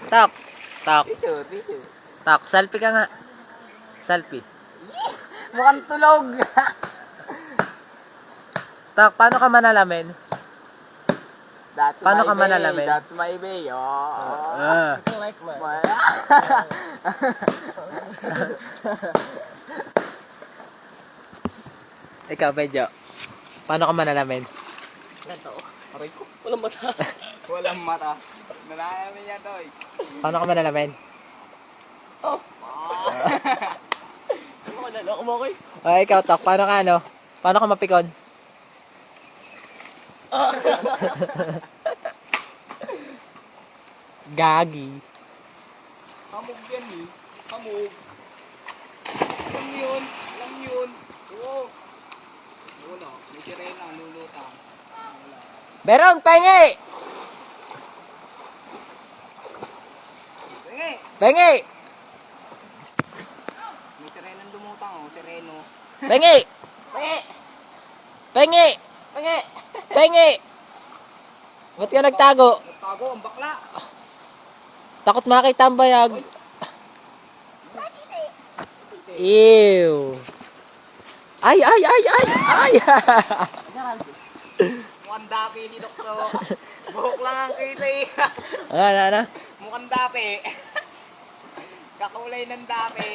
Tak. Tak. Picture. Tak. Selfie ka nga. Selfie. Mukhang tulog. Tak, paano ka manalamin? That's Paano my ka bay. manalamin? That's my bay. Oh. Like man. Ikaw, Pedro. Paano ka manalamin? Ganito. Aray ko. Walang mata. Walang mata. Nalaman niya to. Paano ka manalamin? Oh. Ano ka na? Loko mo ko eh. O, ikaw, Tak. Paano ka, ano? Paano ka mapikon? Gagi. Hamog yan eh. Hamog. Alam yun. Alam yun. Oo. Wala. May sirena. Lulutang. Wala. Berong, pengi! Sige. Pengi! May sirenang lumutang. Oh. Sireno. Pengi! Pangi! Pengi! Pangi! Pengi! Ba't ka nagtago? Nagtago ang bakla. Takot makita ang bayag. Ew. Ay! Mukhang dapi ni Doktor. Buhok lang ang kita eh. Ano? Mukhang dapi. Kakulay ng dapi.